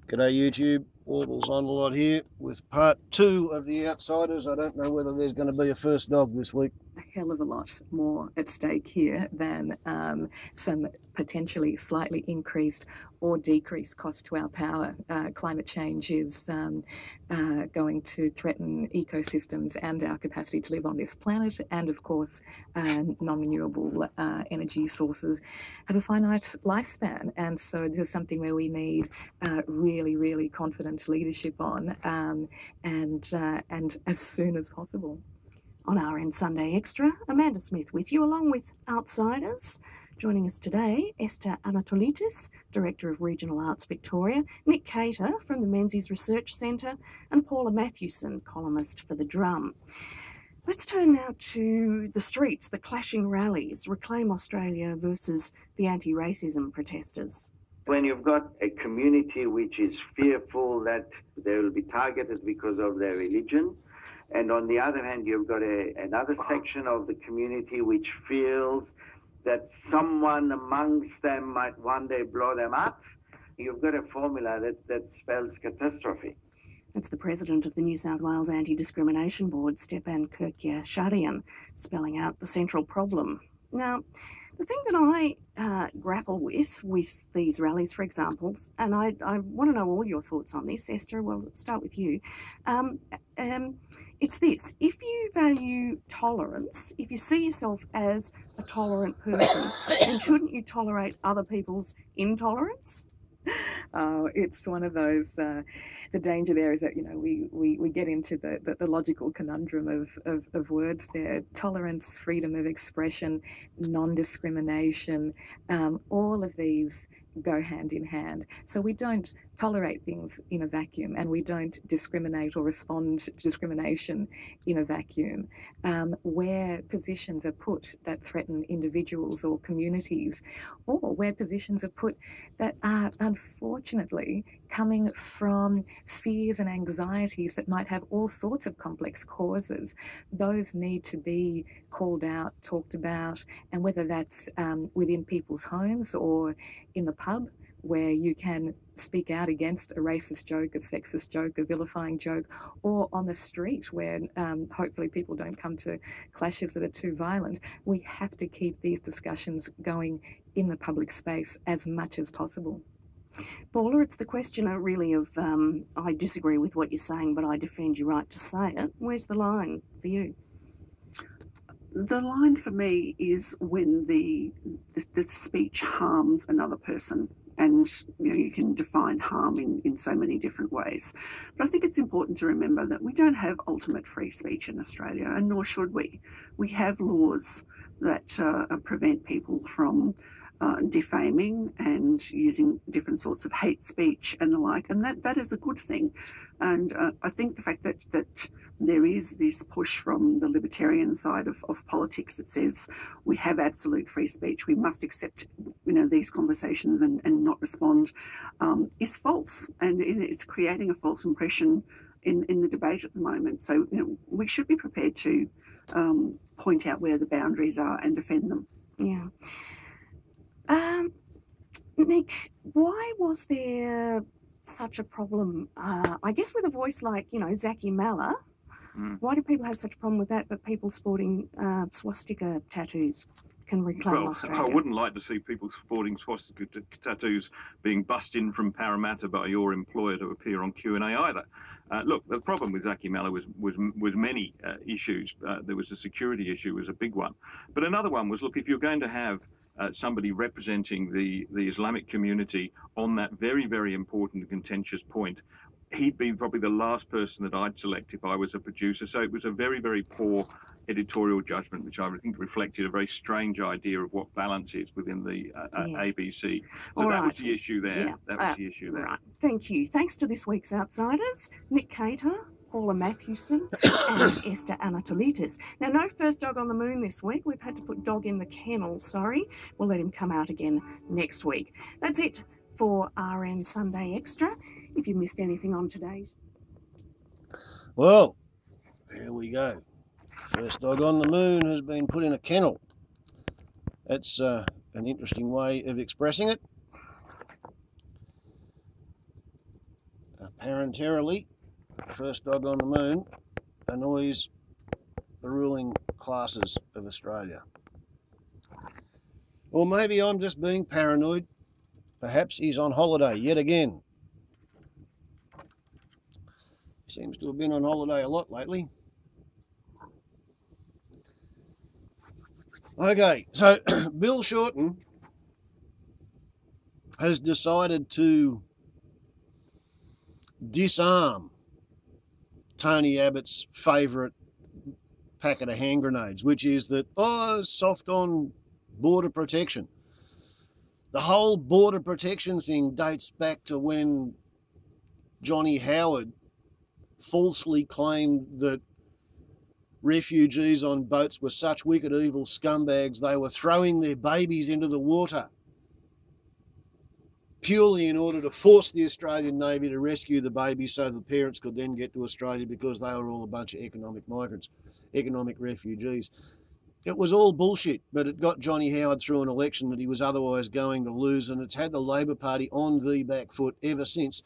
G'day YouTube, Warbles on a lot here with part 2 of The Outsiders. I don't know whether there's going to be a first dog this week. A hell of a lot more at stake here than some potentially slightly increased or decreased cost to our power. Climate change is going to threaten ecosystems and our capacity to live on this planet, and of course non-renewable energy sources have a finite lifespan, and so this is something where we need really confident leadership on, and as soon as possible. On RN Sunday Extra, Amanda Smith with you, along with Outsiders. Joining us today, Esther Anatolitis, Director of Regional Arts Victoria, Nick Cater from the Menzies Research Centre, and Paula Matthewson, columnist for The Drum. Let's turn now to the streets, the clashing rallies, Reclaim Australia versus the anti-racism protesters. When you've got a community which is fearful that they will be targeted because of their religion, and on the other hand, you've got another section of the community which feels that someone amongst them might one day blow them up, you've got a formula that spells catastrophe. That's the President of the New South Wales Anti-Discrimination Board, Stepan Kurkia-Shadian, spelling out the central problem. Now, the thing that I grapple with these rallies, for example, and I want to know all your thoughts on this, Esther. Well, let's start with you. It's this: if you value tolerance, if you see yourself as a tolerant person, then shouldn't you tolerate other people's intolerance? Oh, it's one of those, the danger there is that, you know, we get into the logical conundrum of words there. Tolerance, freedom of expression, non-discrimination, all of these go hand in hand. So we don't tolerate things in a vacuum, and we don't discriminate or respond to discrimination in a vacuum. Where positions are put that threaten individuals or communities, or where positions are put that are unfortunately coming from fears and anxieties that might have all sorts of complex causes, those need to be called out, talked about, and whether that's within people's homes or in the pub, where you can speak out against a racist joke, a sexist joke, a vilifying joke, or on the street where hopefully people don't come to clashes that are too violent. We have to keep these discussions going in the public space as much as possible. Paula, it's the question really of, I disagree with what you're saying, but I defend your right to say it. Where's the line for you? The line for me is when the speech harms another person. And you know, you can define harm in so many different ways. But I think it's important to remember that we don't have ultimate free speech in Australia, and nor should we. We have laws that prevent people from defaming and using different sorts of hate speech and the like, and that is a good thing. And I think the fact that there is this push from the libertarian side of politics that says we have absolute free speech, we must accept, you know, these conversations and not respond, is false, and it's creating a false impression in the debate at the moment. So, you know, we should be prepared to point out where the boundaries are and defend them. Yeah. Nick, why was there such a problem, I guess, with a voice like, you know, Zaki Malla? Why do people have such a problem with that, but people sporting swastika tattoos can reclaim Australia? I wouldn't like to see people sporting swastika tattoos being bussed in from Parramatta by your employer to appear on Q&A either. Look, the problem with Zaki Malla was many issues. There was a security issue, was a big one. But another one was, look, if you're going to have somebody representing the Islamic community on that very important and contentious point, he'd be probably the last person that I'd select if I was a producer. So it was a very poor editorial judgment, which I think reflected a very strange idea of what balance is within the ABC. So that was the issue there. Yeah. That was the issue there. Right. Thank you. Thanks to this week's Outsiders, Nick Cater, Paula Matthewson and Esther Anatolitis. Now, no first dog on the moon this week. We've had to put dog in the kennel, sorry. We'll let him come out again next week. That's it for RN Sunday Extra. If you missed anything on today's. Well, here we go. First dog on the moon has been put in a kennel. That's an interesting way of expressing it. apparentarily, first dog on the moon, annoys the ruling classes of Australia. Or maybe I'm just being paranoid. Perhaps he's on holiday yet again. He seems to have been on holiday a lot lately. Okay, so Bill Shorten has decided to disarm Tony Abbott's favourite packet of hand grenades, which is that, soft on border protection. The whole border protection thing dates back to when Johnny Howard falsely claimed that refugees on boats were such wicked, evil scumbags they were throwing their babies into the water purely in order to force the Australian Navy to rescue the babies so the parents could then get to Australia because they were all a bunch of economic migrants, economic refugees. It was all bullshit, but it got Johnny Howard through an election that he was otherwise going to lose, and it's had the Labor Party on the back foot ever since.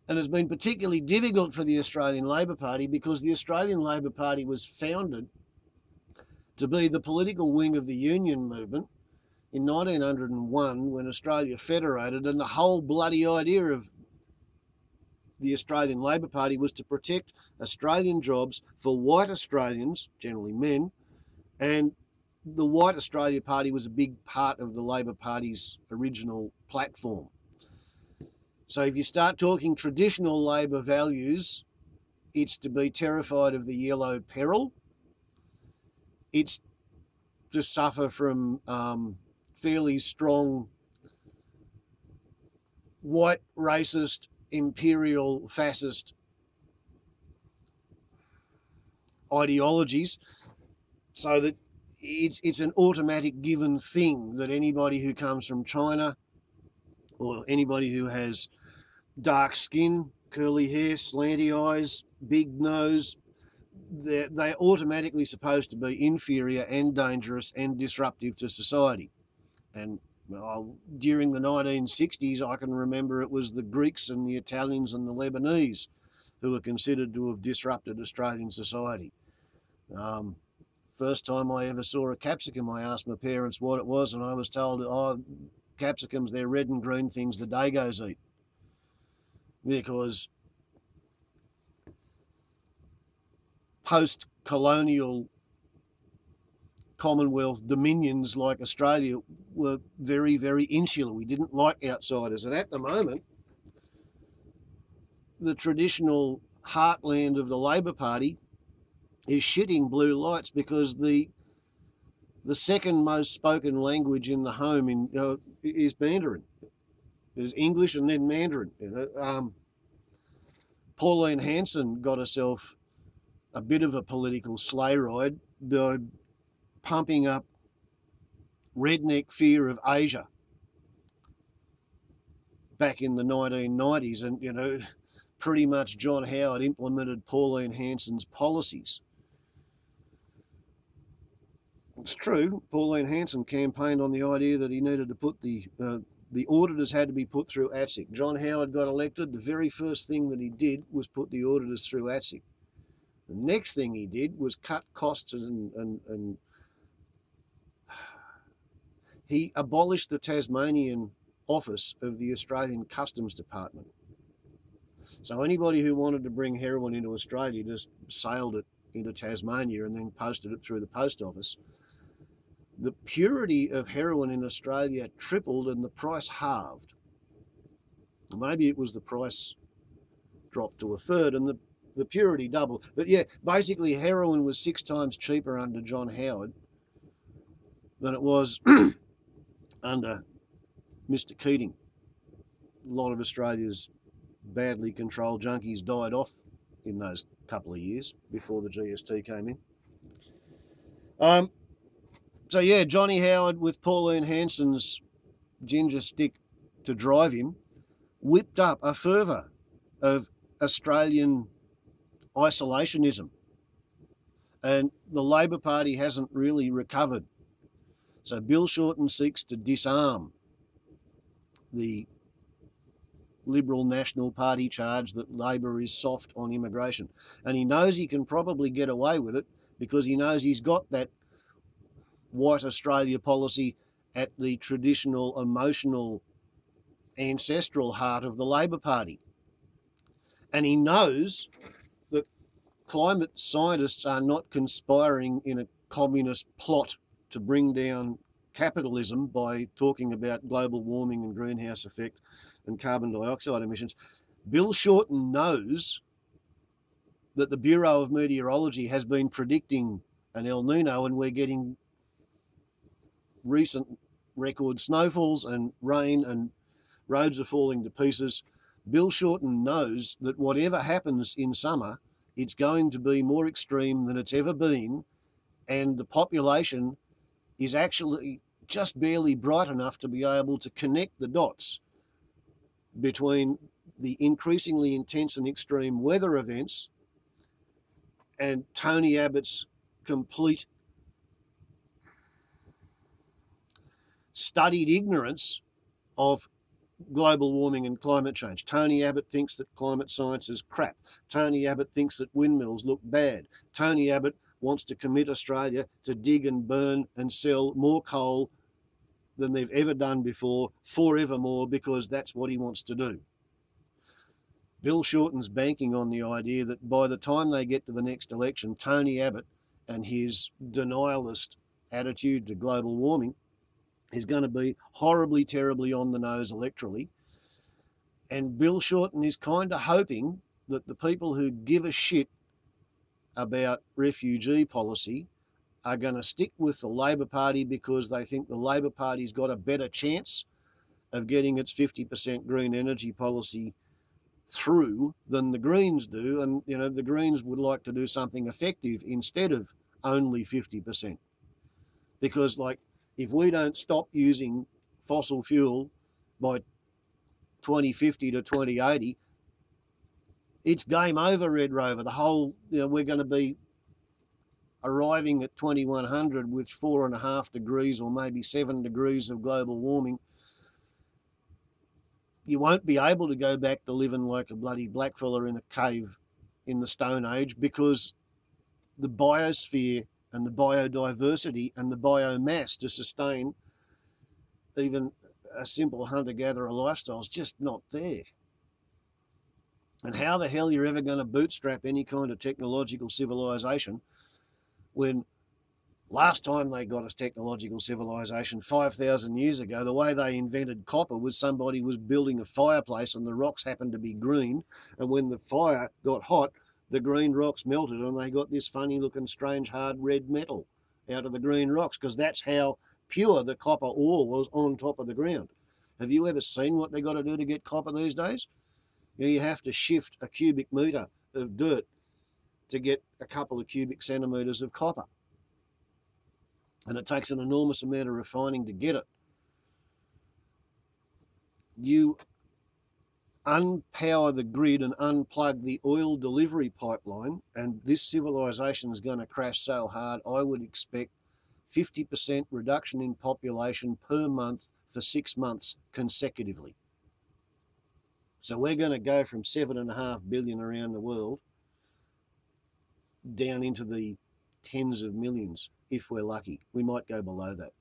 And it's been particularly difficult for the Australian Labor Party because the Australian Labor Party was founded to be the political wing of the union movement in 1901 when Australia federated, and the whole bloody idea of the Australian Labor Party was to protect Australian jobs for white Australians, generally men, and the White Australia Party was a big part of the Labor Party's original platform. So if you start talking traditional Labor values, it's to be terrified of the Yellow Peril. It's to suffer from fairly strong white racist, imperial, fascist ideologies, so that it's an automatic given thing that anybody who comes from China or anybody who has dark skin, curly hair, slanty eyes, big nose, they're automatically supposed to be inferior and dangerous and disruptive to society. And during the 1960s, I can remember it was the Greeks and the Italians and the Lebanese who were considered to have disrupted Australian society. First time I ever saw a capsicum, I asked my parents what it was, and I was told, capsicums, they're red and green things the Dagos eat. Because post-colonial Commonwealth dominions like Australia were very, very insular. We didn't like outsiders. And at the moment, the traditional heartland of the Labor Party is shitting blue lights because the second most spoken language in the home is Mandarin. There's English and then Mandarin. Pauline Hanson got herself a bit of a political sleigh ride by pumping up redneck fear of Asia back in the 1990s, and pretty much John Howard implemented Pauline Hanson's policies. It's true, Pauline Hanson campaigned on the idea that he needed to put the auditors had to be put through ATSIC. John Howard got elected. The very first thing that he did was put the auditors through ATSIC. The next thing he did was cut costs and he abolished the Tasmanian office of the Australian Customs Department. So anybody who wanted to bring heroin into Australia just sailed it into Tasmania and then posted it through the post office. The purity of heroin in Australia tripled and the price halved. Maybe it was the price dropped to a third and the purity doubled. But yeah, basically heroin was 6 times cheaper under John Howard than it was under Mr. Keating. A lot of Australia's badly controlled junkies died off in those couple of years before the GST came in. So yeah, Johnny Howard, with Pauline Hanson's ginger stick to drive him, whipped up a fervour of Australian isolationism. And the Labor Party hasn't really recovered. So Bill Shorten seeks to disarm the Liberal National Party charge that Labor is soft on immigration. And he knows he can probably get away with it because he knows he's got that white Australia policy at the traditional, emotional, ancestral heart of the Labor Party. And he knows that climate scientists are not conspiring in a communist plot to bring down capitalism by talking about global warming and greenhouse effect and carbon dioxide emissions. Bill Shorten knows that the Bureau of Meteorology has been predicting an El Nino, and we're getting recent record snowfalls and rain, and roads are falling to pieces. Bill Shorten knows that whatever happens in summer, it's going to be more extreme than it's ever been, and the population is actually just barely bright enough to be able to connect the dots between the increasingly intense and extreme weather events and Tony Abbott's complete studied ignorance of global warming and climate change. Tony Abbott thinks that climate science is crap. Tony Abbott thinks that windmills look bad. Tony Abbott wants to commit Australia to dig and burn and sell more coal than they've ever done before, forevermore, because that's what he wants to do. Bill Shorten's banking on the idea that by the time they get to the next election, Tony Abbott and his denialist attitude to global warming is going to be horribly, terribly on the nose electorally. And Bill Shorten is kind of hoping that the people who give a shit about refugee policy are going to stick with the Labor Party because they think the Labor Party's got a better chance of getting its 50% green energy policy through than the Greens do. And, you know, the Greens would like to do something effective instead of only 50%. Because, like, if we don't stop using fossil fuel by 2050 to 2080, it's game over, Red Rover. The whole, you know, we're going to be arriving at 2100 with 4.5 degrees or maybe 7 degrees of global warming. You won't be able to go back to living like a bloody blackfella in a cave in the Stone Age because the biosphere and the biodiversity and the biomass to sustain even a simple hunter-gatherer lifestyle is just not there. And how the hell you're ever going to bootstrap any kind of technological civilization when last time they got us technological civilization 5,000 years ago, the way they invented copper was somebody was building a fireplace and the rocks happened to be green, and when the fire got hot, the green rocks melted and they got this funny looking strange hard red metal out of the green rocks, because that's how pure the copper ore was on top of the ground. Have you ever seen what they got to do to get copper these days? You have to shift a cubic metre of dirt to get a couple of cubic centimetres of copper. And it takes an enormous amount of refining to get it. You unpower the grid and unplug the oil delivery pipeline, and this civilization is going to crash so hard, I would expect 50% reduction in population per month for 6 months consecutively. So we're going to go from 7.5 billion around the world down into the tens of millions if we're lucky. We might go below that.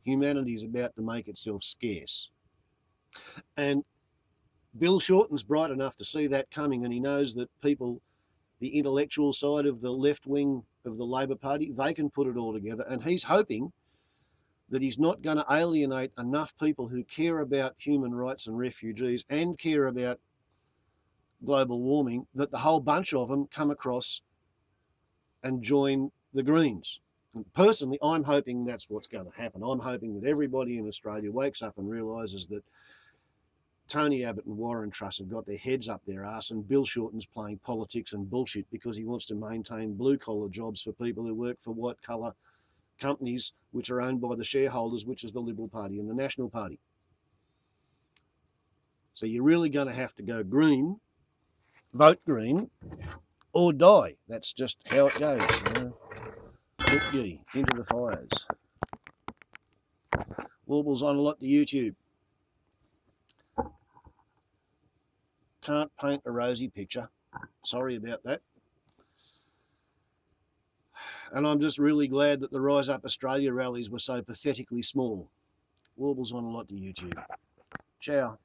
Humanity is about to make itself scarce. And Bill Shorten's bright enough to see that coming, and he knows that people, the intellectual side of the left wing of the Labor Party, they can put it all together. And he's hoping that he's not going to alienate enough people who care about human rights and refugees and care about global warming, that the whole bunch of them come across and join the Greens. And personally, I'm hoping that's what's going to happen. I'm hoping that everybody in Australia wakes up and realises that Tony Abbott and Warren Truss have got their heads up their arse, and Bill Shorten's playing politics and bullshit because he wants to maintain blue-collar jobs for people who work for white-collar companies which are owned by the shareholders, which is the Liberal Party and the National Party. So you're really going to have to go green, vote green, or die. That's just how it goes. Look ye, into the fires. Warbles on a lot to YouTube. can't paint a rosy picture. Sorry about that. And I'm just really glad that the Rise Up Australia rallies were so pathetically small. Warbles on a lot to YouTube. Ciao.